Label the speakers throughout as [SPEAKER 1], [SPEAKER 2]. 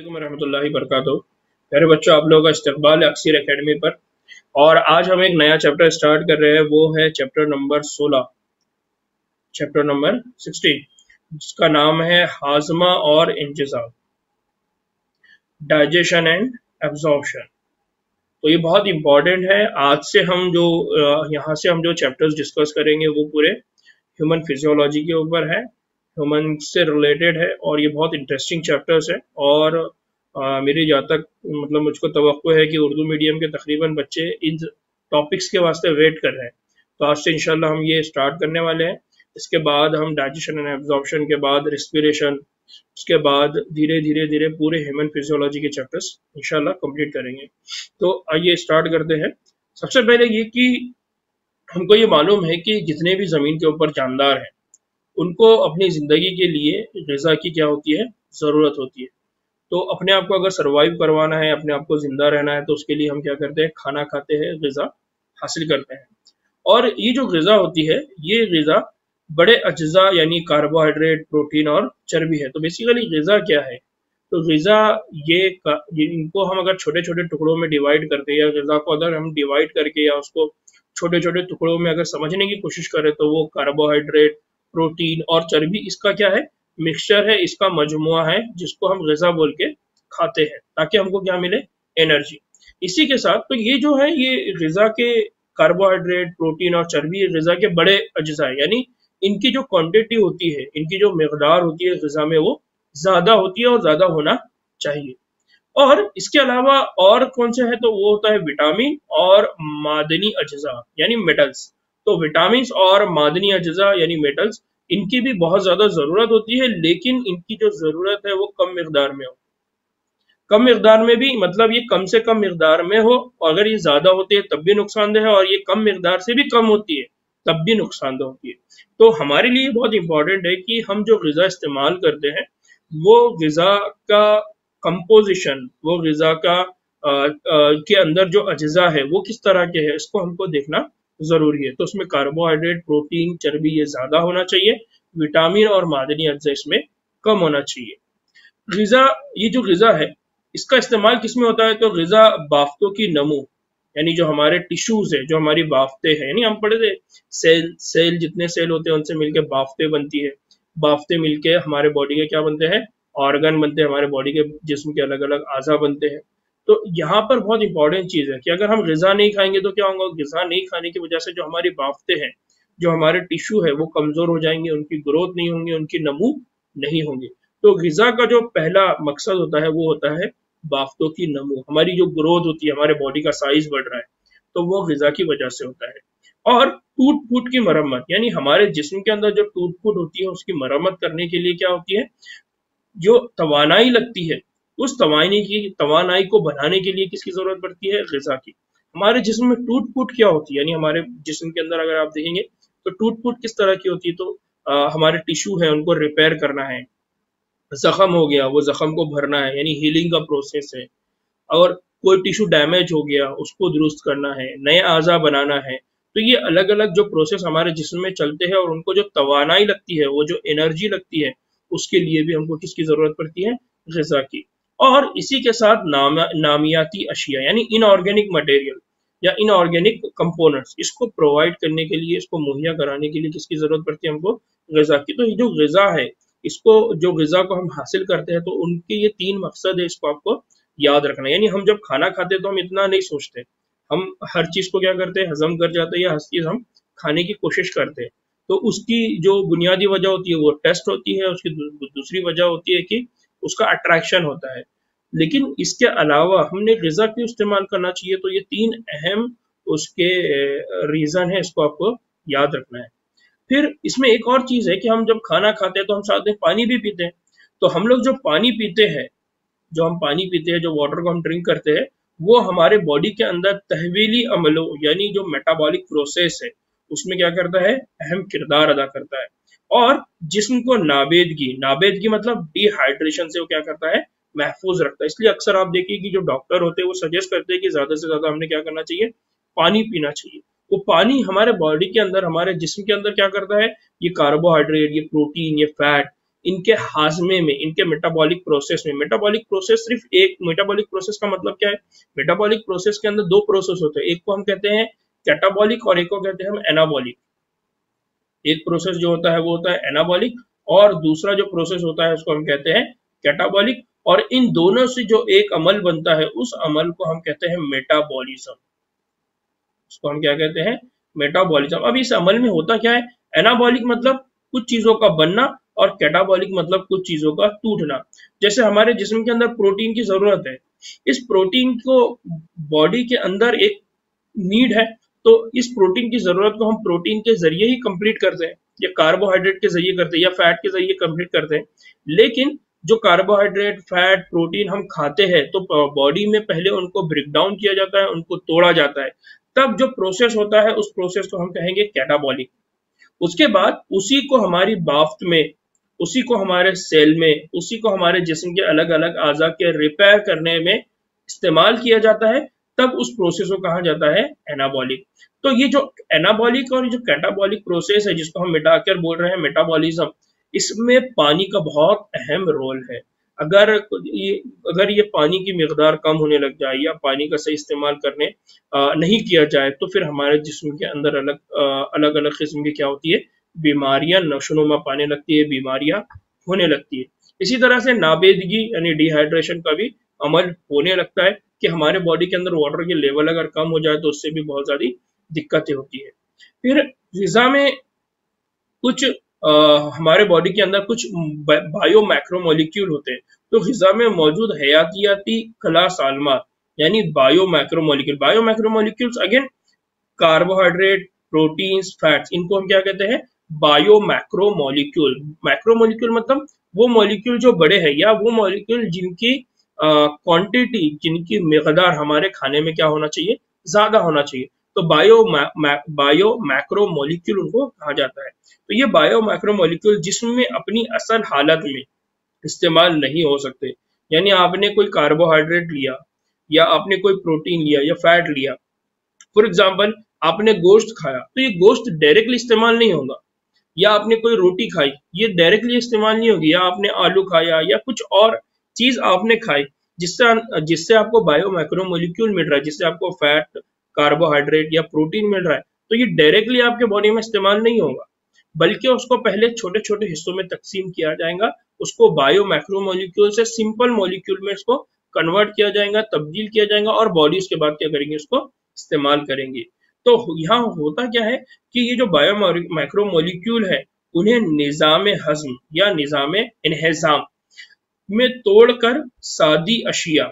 [SPEAKER 1] वालेकुम रहमतुल्लाहि बरकातहू। प्यारे बच्चों, आप लोगों का इस्तकबाल है अक्सर एकेडमी पर। और आज हम एक नया चैप्टर स्टार्ट कर रहे हैं, वो है चैप्टर नंबर 16, चैप्टर नंबर 16, जिसका नाम है हाजमा और इंतज़ाम, डाइजेशन एंड एब्जॉर्प्शन। तो ये बहुत इंपॉर्टेंट है। आज से हम जो यहाँ से हम जो चैप्टर्स डिस्कस करेंगे वो पूरे ह्यूमन फिजियोलॉजी के ऊपर है, ह्यूमन से रिलेटेड है, और ये बहुत इंटरेस्टिंग चैप्टर्स है। और मेरी जहाँ तक मतलब मुझको तवक्को है कि उर्दू मीडियम के तकरीबन बच्चे इन टॉपिक्स के वास्ते वेट कर रहे हैं। तो आज से इंशाल्लाह हम ये स्टार्ट करने वाले हैं। इसके बाद हम डाइजेशन एंड एब्जॉर्प्शन के बाद रेस्पिरेशन, उसके बाद धीरे धीरे धीरे पूरे ह्यूमन फिजियोलॉजी के चैप्टर्स इंशाल्लाह कंप्लीट करेंगे। तो आइए स्टार्ट करते हैं। सबसे पहले ये कि हमको ये मालूम है कि जितने भी ज़मीन के ऊपर जानदार हैं उनको अपनी ज़िंदगी के लिए ग़िज़ा की क्या होती है, ज़रूरत होती है। तो अपने आप को अगर सर्वाइव करवाना है, अपने आप को ज़िंदा रहना है, तो उसके लिए हम क्या करते हैं, खाना खाते हैं, ग़िज़ा हासिल करते हैं। और ये जो ग़िज़ा होती है, ये ग़िज़ा बड़े अज्जा यानी कार्बोहाइड्रेट, प्रोटीन और चर्बी है। तो बेसिकली ग़िज़ा क्या है? तो ग़िज़ा इनको हम अगर छोटे छोटे टुकड़ों में डिवाइड करते हैं, या ग़िज़ा को अगर हम डिवाइड करके या उसको छोटे छोटे टुकड़ों में अगर समझने की कोशिश करें, तो वो कार्बोहाइड्रेट, प्रोटीन और चर्बी इसका क्या है, मिक्सचर है, इसका मजमुआ है, जिसको हम ग़िज़ा बोल के खाते हैं, ताकि हमको क्या मिले, एनर्जी। इसी के साथ तो ये जो है, ये ग़िज़ा के कार्बोहाइड्रेट, प्रोटीन और चर्बी ग़िज़ा के बड़े अज्जा है, यानी इनकी जो क्वांटिटी होती है, इनकी जो मिक़दार होती है ग़िज़ा में, वो ज़्यादा होती है और ज़्यादा होना चाहिए। और इसके अलावा और कौन से है, तो वो होता है विटामिन और मादनी अज्जा यानी मेटल्स। तो विटामिन और मादनी अज्जा यानी मेटल्स, इनकी भी बहुत ज्यादा जरूरत होती है, लेकिन इनकी जो जरूरत है वो कम मिकदार में हो। कम मिकदार में भी मतलब ये कम से कम मिकदार में हो, और अगर ये ज्यादा होती है तब भी नुकसानदेह है, और ये कम मिकदार से भी कम होती है तब भी नुकसानदेह होती है। तो हमारे लिए बहुत इंपॉर्टेंट है कि हम जो ग़िज़ा इस्तेमाल करते हैं, वो ग़िज़ा का कंपोजिशन, वो ग़िज़ा का के अंदर जो अज्जा है वो किस तरह के है, इसको हमको देखना जरूरी है। तो उसमें कार्बोहाइड्रेट, प्रोटीन, चर्बी ये ज्यादा होना चाहिए, विटामिन और मादनी अज्जा इसमें कम होना चाहिए। ग़िज़ा, ये जो ग़िज़ा है इसका इस्तेमाल किस में होता है, तो ग़िज़ा बाफ्तों की नमो, यानी जो हमारे टिश्यूज है, जो हमारी बाफ्ते हैं, यानी हम पढ़े थे सेल जितने सेल होते हैं उनसे मिलकर बाफ्ते बनती है, बाफ्ते मिलके हमारे बॉडी के क्या बनते हैं, ऑर्गन बनते हैं, हमारे बॉडी के जिस्म के अलग अलग आज़ा बनते हैं। तो यहाँ पर बहुत इंपॉर्टेंट चीज़ है कि अगर हम ग़िज़ा नहीं खाएंगे तो क्या होगा, ग़िज़ा नहीं खाने की वजह से जो हमारी बाफ्ते हैं, जो हमारे टिश्यू है, वो कमज़ोर हो जाएंगे, उनकी ग्रोथ नहीं होंगी, उनकी नमू नहीं होंगी। तो ग़िज़ा का जो पहला मकसद होता है वो होता है बाफ्तों की नमू, हमारी जो ग्रोथ होती है, हमारे बॉडी का साइज बढ़ रहा है, तो वो ग़िज़ा की वजह से होता है। और टूट फूट की मरम्मत, यानी हमारे जिस्म के अंदर जो टूट फूट होती है उसकी मरम्मत करने के लिए क्या होती है, जो तवानाई लगती है, उस तवानाई को बढ़ाने के लिए किसकी जरूरत पड़ती है, ग़िज़ा की। हमारे जिस्म में टूट फूट क्या होती है, यानी हमारे जिस्म के अंदर अगर आप देखेंगे तो टूट फूट किस तरह की होती है, तो हमारे टिश्यू है उनको रिपेयर करना है, जख्म हो गया वो जख्म को भरना है, यानी हीलिंग का प्रोसेस है। और कोई टिश्यू डैमेज हो गया उसको दुरुस्त करना है, नए आज़ा बनाना है। तो ये अलग अलग जो प्रोसेस हमारे जिस्म में चलते हैं, और उनको जो तवानाई लगती है, वो जो एनर्जी लगती है, उसके लिए भी हमको किसकी जरूरत पड़ती है, ग़िज़ा की। और इसी के साथ नामियाती अशिया यानी इनऑर्गेनिक मटेरियल या इनऑर्गेनिक कंपोनेंट्स, इसको प्रोवाइड करने के लिए, इसको मुहैया कराने के लिए किसकी जरूरत पड़ती है हमको, ग़िज़ा की। तो ये जो ग़िज़ा है, इसको जो ग़िज़ा को हम हासिल करते हैं, तो उनके ये 3 मकसद है, इसको आपको याद रखना। यानी हम जब खाना खाते हैं तो हम इतना नहीं सोचते, हम हर चीज को क्या करते हैं, हजम कर जाते हैं, या हर चीज हम खाने की कोशिश करते हैं। तो उसकी जो बुनियादी वजह होती है वो टेस्ट होती है, उसकी दूसरी वजह होती है कि उसका अट्रैक्शन होता है। लेकिन इसके अलावा हमने ग़िज़ा क्यों इस्तेमाल करना चाहिए, तो ये 3 अहम उसके रीजन है, इसको आपको याद रखना है। फिर इसमें एक और चीज है कि हम जब खाना खाते हैं तो हम साथ में पानी भी पीते हैं। तो हम लोग जो पानी पीते हैं, जो वाटर को हम ड्रिंक करते हैं, वो हमारे बॉडी के अंदर तहवीली अमलों यानी जो मेटाबॉलिक प्रोसेस है उसमें क्या करता है, अहम किरदार अदा करता है। और जिस्म को नाबेदगी मतलब डिहाइड्रेशन से वो क्या करता है, महफूज रखता है। इसलिए अक्सर आप देखिए कि जो डॉक्टर होते हैं वो सजेस्ट करते हैं कि ज्यादा से ज्यादा हमने क्या करना चाहिए, पानी पीना चाहिए। वो पानी हमारे बॉडी के अंदर, हमारे जिस्म के अंदर क्या करता है, ये कार्बोहाइड्रेट, ये प्रोटीन, ये फैट, इनके हाजमे में, इनके मेटाबॉलिक प्रोसेस में। मेटाबॉलिक प्रोसेस सिर्फ एक, मेटाबॉलिक प्रोसेस का मतलब क्या है? मेटाबॉलिक प्रोसेस के अंदर दो प्रोसेस होते हैं, एक को हम कहते हैं कैटाबॉलिक और एक को कहते हैं हम एनाबॉलिक। एक प्रोसेस जो होता है वो होता है एनाबॉलिक, और दूसरा जो प्रोसेस होता है उसको हम कहते हैं कैटाबॉलिक। और इन दोनों से जो एक अमल बनता है उस अमल को हम कहते हैं मेटाबॉलिज्म। उसको हम क्या कहते हैं? मेटाबॉलिज्म। अब इस अमल में होता क्या है? एनाबॉलिक मतलब कुछ चीजों का बनना, और कैटाबॉलिक मतलब कुछ चीजों का टूटना। जैसे हमारे जिस्म के अंदर प्रोटीन की जरूरत है, इस प्रोटीन को बॉडी के अंदर एक नीड है, तो इस प्रोटीन की जरूरत को हम प्रोटीन के जरिए ही कंप्लीट करते हैं, या कार्बोहाइड्रेट के जरिए करते हैं, या फैट के जरिए कंप्लीट करते हैं। लेकिन जो कार्बोहाइड्रेट, फैट, प्रोटीन हम खाते हैं तो बॉडी में पहले उनको ब्रेक डाउन किया जाता है, उनको तोड़ा जाता है, तब जो प्रोसेस होता है उस प्रोसेस को हम कहेंगे कैटाबॉलिक। उसके बाद उसी को हमारी बाफ्त में, उसी को हमारे सेल में, उसी को हमारे जिस्म के अलग अलग आज़ा के रिपेयर करने में इस्तेमाल किया जाता है, तब उस प्रोसेस को कहा जाता है एनाबॉलिक। तो ये जो एनाबॉलिक और जो कैटाबॉलिक प्रोसेस है जिसको हम मिटाकर बोल रहे हैं मेटाबॉलिज्म, इसमें पानी का बहुत अहम रोल है। अगर ये पानी की मिकदार कम होने लग जाए या पानी का सही इस्तेमाल करने नहीं किया जाए तो फिर हमारे जिस्म के अंदर अलग अलग किस्म की क्या होती है? बीमारियां नशोनुमा पाने लगती है, बीमारियां होने लगती है। इसी तरह से नाबेदगी यानी डिहाइड्रेशन का भी अमल होने लगता है कि हमारे बॉडी के अंदर वाटर की लेवल अगर कम हो जाए तो उससे भी बहुत ज्यादा दिक्कतें होती है। फिर ग़िज़ा में कुछ हमारे बॉडी के अंदर कुछ बायो मैक्रोमोलिक्यूल होते हैं, तो ग़िज़ा में मौजूद हयातियाती खला सालमात यानी bio macromolecules again carbohydrate, proteins, fats, इनको हम क्या कहते हैं? Bio macromolecule. मैक्रोमोलिक्यूल मतलब वो मॉलिक्यूल जो बड़े हैं, या वो मॉलिक्यूल जिनकी क्वांटिटी, जिनकी मिकदार हमारे खाने में क्या होना चाहिए? ज्यादा होना चाहिए। तो बायो मैक्रोमोलिक्यूल उनको कहा जाता है। तो ये बायो मैक्रोमोलिक्यूल जिस्म में अपनी असल हालत में इस्तेमाल नहीं हो सकते, यानी आपने कोई कार्बोहाइड्रेट लिया, या आपने कोई प्रोटीन लिया या फैट लिया, फॉर एग्जाम्पल आपने गोश्त खाया, तो ये गोश्त डायरेक्टली इस्तेमाल नहीं होगा, या आपने कोई रोटी खाई, ये डायरेक्टली इस्तेमाल नहीं होगी, या आपने आलू खाया या कुछ और चीज आपने खाई जिससे आपको बायो मैक्रोमोलिक्यूल मिल रहा है, जिससे आपको फैट, कार्बोहाइड्रेट या प्रोटीन मिल रहा है, तो ये डायरेक्टली आपके बॉडी में इस्तेमाल नहीं होगा, बल्कि उसको पहले छोटे छोटे हिस्सों में तकसीम किया जाएगा, उसको बायो मैक्रोमोलिक्यूल से सिंपल मॉलिक्यूल में इसको कन्वर्ट किया जाएगा, तब्दील किया जाएगा, और बॉडी उसके बाद क्या करेंगे? उसको इस्तेमाल करेंगे। तो यहाँ होता क्या है कि ये जो बायो मैक्रोमोलिक्यूल है उन्हें निज़ाम हज़म या निज़ाम इन्हेज़ाम में तोड़कर सादी अशिया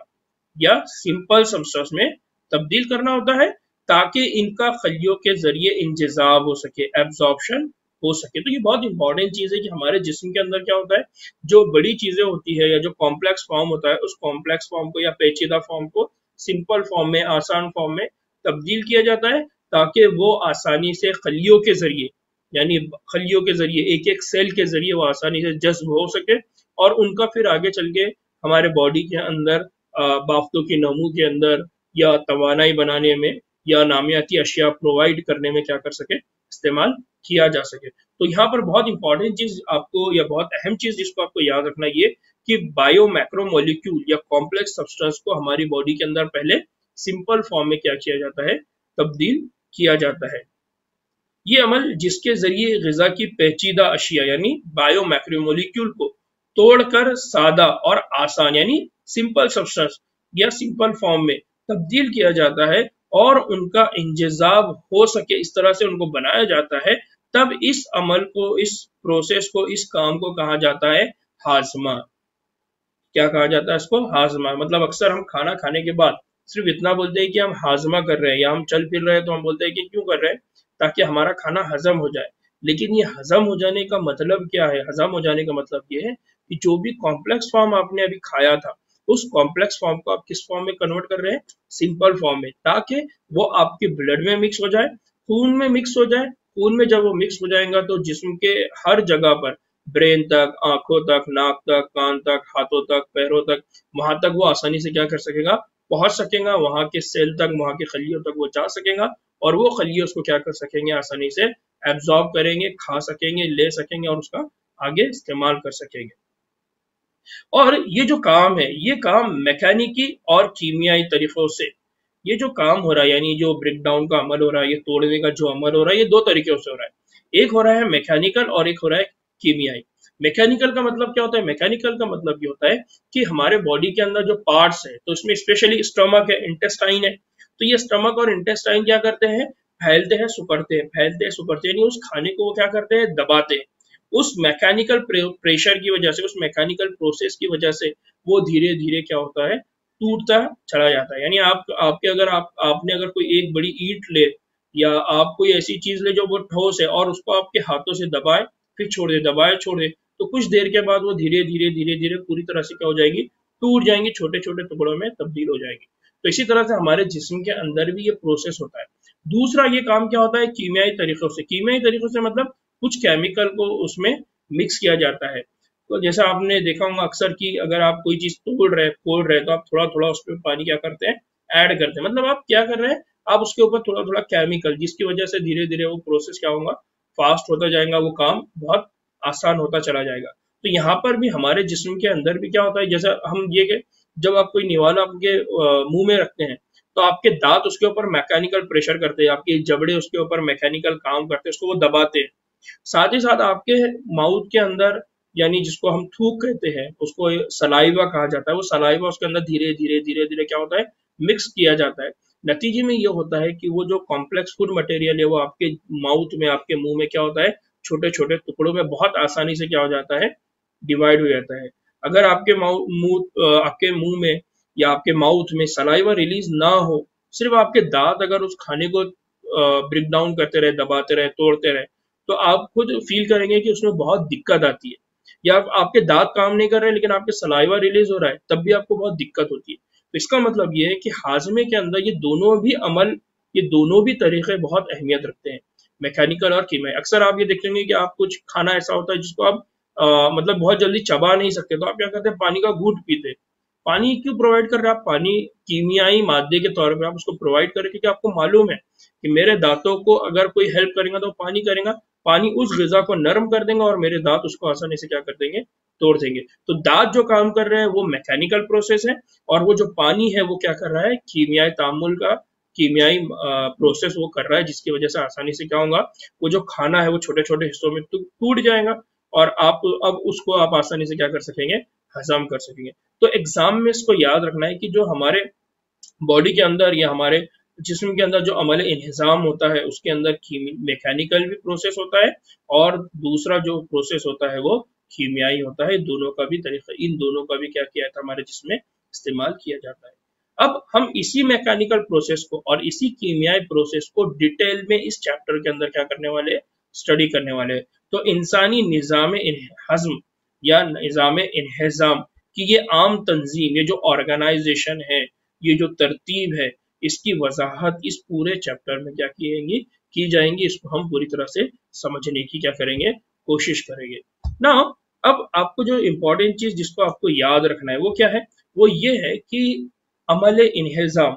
[SPEAKER 1] या सिंपल सब्सटेंस में तब्दील करना होता है, ताकि इनका खलियों के जरिए इंजिज़ाब हो सके, एब्जॉर्प्शन हो सके। तो ये बहुत इंपॉर्टेंट चीज है कि हमारे जिस्म के अंदर क्या होता है, जो बड़ी चीजें होती है या जो कॉम्प्लेक्स फॉर्म होता है, उस कॉम्प्लेक्स फॉर्म को या पेचीदा फॉर्म को सिंपल फॉर्म में, आसान फॉर्म में तब्दील किया जाता है, ताकि वो आसानी से खलियों के जरिए, यानी खलियों के जरिए, एक एक सेल के जरिए वो आसानी से जज्ब हो सके, और उनका फिर आगे चल के हमारे बॉडी के अंदर बाफ्तों की नमू के अंदर या तवानाई बनाने में या नामियाती अशिया प्रोवाइड करने में क्या कर सके? इस्तेमाल किया जा सके। तो यहाँ पर बहुत इंपॉर्टेंट चीज आपको, या बहुत अहम चीज जिसको आपको याद रखना ये कि बायो मैक्रोमोलिक्यूल या कॉम्प्लेक्स सब्सटेंस को हमारी बॉडी के अंदर पहले सिंपल फॉर्म में क्या किया जाता है? तब्दील किया जाता है। ये अमल जिसके जरिए ग़िज़ा की पेचीदा अशिया यानी बायो मैक्रोमोलिक्यूल को तोड़कर सादा और आसान यानी सिंपल सब्सटेंस या सिंपल फॉर्म में तब्दील किया जाता है, और उनका इंजिज़ाब हो सके इस तरह से उनको बनाया जाता है, तब इस अमल को, इस प्रोसेस को, इस काम को कहा जाता है हाजमा। क्या कहा जाता है इसको? हाजमा। मतलब अक्सर हम खाना खाने के बाद सिर्फ इतना बोलते हैं कि हम हाजमा कर रहे हैं, या हम चल फिर रहे हैं तो हम बोलते हैं कि क्यों कर रहे हैं? ताकि हमारा खाना हजम हो जाए। लेकिन ये हजम हो जाने का मतलब क्या है? हजम हो जाने का मतलब ये है कि जो भी कॉम्प्लेक्स फॉर्म आपने अभी खाया था, उस कॉम्प्लेक्स फॉर्म को आप किस फॉर्म में कन्वर्ट कर रहे हैं? सिंपल फॉर्म में, ताकि वो आपके ब्लड में मिक्स हो जाए, खून में मिक्स हो जाए। खून में जब वो मिक्स हो जाएगा तो जिस्म के हर जगह पर, ब्रेन तक, आंखों तक, नाक तक, कान तक, हाथों तक, पैरों तक, वहां तक वो आसानी से क्या कर सकेगा? पहुंच सकेगा। वहां के सेल तक, वहां के खलियों तक वो जा सकेगा, और वो खलियों उसको क्या कर सकेंगे? आसानी से एब्जॉर्ब करेंगे, खा सकेंगे, ले सकेंगे, और उसका आगे इस्तेमाल कर सकेंगे। और ये जो काम है, ये काम मैकेनिकी और कीमियाई तरीकों से ये जो काम हो रहा है, यानी जो ब्रेक डाउन का अमल हो रहा है, ये तोड़ने का जो अमल हो रहा है, ये दो तरीके से हो रहा है। एक हो रहा है मैकेनिकल और एक हो रहा है कीमियाई। मैकेनिकल का मतलब क्या होता है? मैकेनिकल का मतलब ये होता है कि हमारे बॉडी के अंदर जो पार्ट्स है, तो इसमें स्पेशली स्टमक है, इंटेस्टाइन है, तो ये स्टमक और इंटेस्टाइन क्या करते हैं? फैलते हैं, सुकड़ते हैं, फैलते हैं, सुकड़ते हैं, यानी उस खाने को वो क्या करते हैं? दबाते हैं। उस मैकेनिकल प्रेशर की वजह से, उस मैकेनिकल प्रोसेस की वजह से वो धीरे धीरे क्या होता है? टूटता चला जाता है। यानी आपके अगर आपने अगर कोई एक बड़ी ईंट ले, या आप कोई ऐसी चीज ले जो वो ठोस है, और उसको आपके हाथों से दबाए, फिर छोड़ दे, दबाए छोड़ दे, तो कुछ देर के बाद वो धीरे धीरे धीरे धीरे पूरी तरह से क्या हो जाएगी? टूट जाएंगी, छोटे छोटे टुकड़ों में तब्दील हो जाएगी। तो इसी तरह से हमारे जिस्म के अंदर भी ये प्रोसेस होता है। दूसरा ये काम क्या होता है? कीमियाई तरीकों से। कीमियाई तरीकों से मतलब कुछ केमिकल को उसमें मिक्स किया जाता है। तो जैसा आपने देखा होगा अक्सर कि अगर आप कोई चीज तोड़ रहे, फोड़ रहे, तो आप थोड़ा थोड़ा उसमें पानी क्या करते हैं? ऐड करते हैं। मतलब आप क्या कर रहे हैं? आप उसके ऊपर थोड़ा थोड़ा केमिकल, जिसकी वजह से धीरे धीरे वो प्रोसेस क्या होगा? फास्ट होता जाएगा, वो काम बहुत आसान होता चला जाएगा। तो यहाँ पर भी हमारे जिस्म के अंदर भी क्या होता है? जैसा हम ये कि जब आप कोई निवाला आपके मुंह में रखते हैं, तो आपके दांत उसके ऊपर मैकेनिकल प्रेशर करते हैं, आपके जबड़े उसके ऊपर मैकेनिकल काम करते हैं, उसको वो दबाते हैं। साथ ही साथ आपके माउथ के अंदर, यानी जिसको हम थूक कहते हैं, उसको सलाइवा कहा जाता है, वो सलाइवा उसके अंदर धीरे धीरे धीरे धीरे क्या होता है? मिक्स किया जाता है। नतीजे में ये होता है कि वो जो कॉम्प्लेक्स फूड मटेरियल है, वो आपके माउथ में, आपके मुंह में क्या होता है? छोटे छोटे टुकड़ों में बहुत आसानी से क्या हो जाता है? डिवाइड हो जाता है। अगर आपके मुंह में या आपके माउथ में सलाइवा रिलीज ना हो, सिर्फ आपके दांत अगर उस खाने को ब्रेक डाउन करते रहे, दबाते रहे, तोड़ते रहे, तो आप खुद फील करेंगे कि उसमें बहुत दिक्कत आती है। या आपके दांत काम नहीं कर रहे, लेकिन आपके सलाइवा रिलीज हो रहा है, तब भी आपको बहुत दिक्कत होती है। तो इसका मतलब ये है कि हाजमे के अंदर ये दोनों भी तरीके बहुत अहमियत रखते हैं, मैकेनिकल और कीमियाई। अक्सर आप ये देखेंगे कि आप कुछ खाना ऐसा होता है जिसको आप मतलब बहुत जल्दी चबा नहीं सकते, तो आप क्या करते हैं? पानी का घूंट पीते हैं। पानी क्यों प्रोवाइड कर रहे हैं आप? पानी कीमियाई मादे के तौर पे आप उसको प्रोवाइड करें, क्योंकि आपको मालूम है कि मेरे दांतों को अगर कोई हेल्प करेगा तो पानी करेगा, पानी उस ग़िज़ा को नरम कर देगा और मेरे दांत उसको आसानी से क्या कर देंगे? तोड़ देंगे। तो दांत जो काम कर रहे हैं वो मैकेनिकल प्रोसेस है, और वो जो पानी है वो क्या कर रहा है? कीमियाई प्रोसेस वो कर रहा है, जिसकी वजह से आसानी से क्या होगा? वो जो खाना है वो छोटे छोटे हिस्सों में टूट जाएगा, और आप अब उसको आप आसानी से क्या कर सकेंगे? हजम कर सकेंगे। तो एग्जाम में इसको याद रखना है कि जो हमारे बॉडी के अंदर या हमारे जिस्म के अंदर जो अमल इंहिज़ाम होता है, उसके अंदर मैकेनिकल भी प्रोसेस होता है, और दूसरा जो प्रोसेस होता है वो कीमियाई होता है। दोनों का भी तरीका, इन दोनों का भी क्या किया था? हमारे जिस्म में इस्तेमाल किया जाता है। अब हम इसी मैकेनिकल प्रोसेस को और इसी कीमियाई प्रोसेस को डिटेल में इस चैप्टर के अंदर क्या करने वाले? स्टडी करने वाले। तो इंसानी निज़ाम हज़म या निज़ाम इंहिज़ाम की ये आम तंजीम, ये जो ऑर्गेनाइजेशन है, ये जो तरतीब है, इसकी वजाहत इस पूरे चैप्टर में क्या की जाएंगी। इसको हम पूरी तरह से समझने की क्या करेंगे? कोशिश करेंगे ना। अब आपको जो इम्पोर्टेंट चीज जिसको आपको याद रखना है वो क्या है? वो ये है कि अमल इंहिज़ाम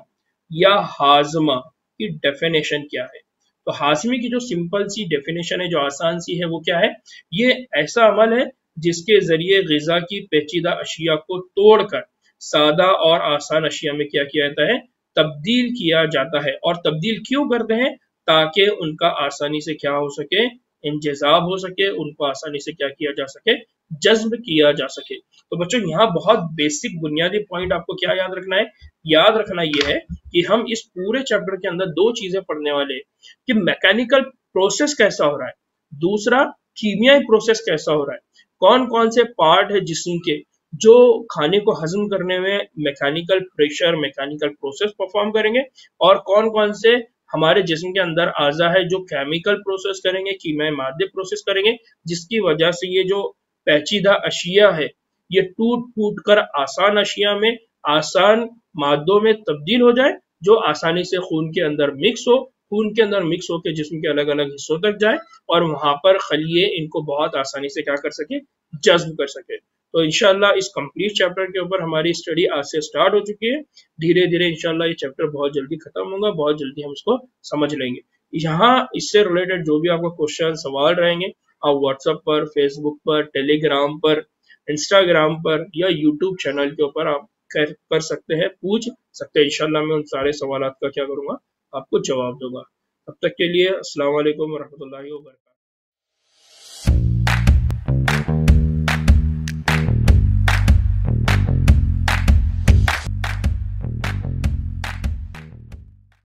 [SPEAKER 1] या हाजमा की डेफिनेशन क्या है। तो हाजमे की जो सिंपल सी डेफिनेशन है, जो आसान सी है, वो क्या है? ये ऐसा अमल है जिसके जरिए ग़िज़ा की पेचीदा अशिया को तोड़कर सादा और आसान अशिया में क्या किया जाता है? तब्दील किया जाता है। और तब्दील क्यों करते हैं? ताकि उनका आसानी से क्या हो सके? इंजेज़ाब हो सके, उनको आसानी से क्या किया जा सके? जज्ब किया जा सके। तो बच्चों यहाँ बहुत बेसिक बुनियादी पॉइंट आपको क्या याद रखना है? याद रखना ये है कि हम इस पूरे चैप्टर के अंदर दो चीजें पढ़ने वाले हैं कि मैकेनिकल प्रोसेस कैसा हो रहा है, दूसरा कीमियाई प्रोसेस कैसा हो रहा है। कौन कौन से पार्ट है जिस्म के जो खाने को हजम करने में mechanical pressure, mechanical process perform करेंगे, और कौन कौन से हमारे जिस्म के अंदर आज़ा है जो केमिकल प्रोसेस करेंगे, कीमियाई मादे प्रोसेस करेंगे, जिसकी वजह से ये जो पेचीदा अशिया है ये टूट फूट कर आसान अशिया में, आसान मादों में तब्दील हो जाए, जो आसानी से खून के अंदर मिक्स हो, खून के अंदर मिक्स होकर जिस्म के अलग अलग हिस्सों तक जाए, और वहां पर खलिए इनको बहुत आसानी से क्या कर सके? जज्ब कर सके। तो इंशाल्लाह इस कंप्लीट चैप्टर के ऊपर हमारी स्टडी आज से स्टार्ट हो चुकी है। धीरे धीरे इंशाल्लाह ये चैप्टर बहुत जल्दी खत्म होगा, बहुत जल्दी हम इसको समझ लेंगे। यहाँ इससे रिलेटेड जो भी आपको क्वेश्चन सवाल रहेंगे, आप व्हाट्सएप पर, फेसबुक पर, टेलीग्राम पर, इंस्टाग्राम पर या यूट्यूब चैनल के ऊपर आप कर सकते हैं, पूछ सकते हैं। इंशाल्लाह मैं उन सारे सवालात का क्या करूँगा, आपको जवाब दूंगा। तब तक के लिए अस्सलाम वालेकुम वरहमतुल्लाहि वबरकातुहू।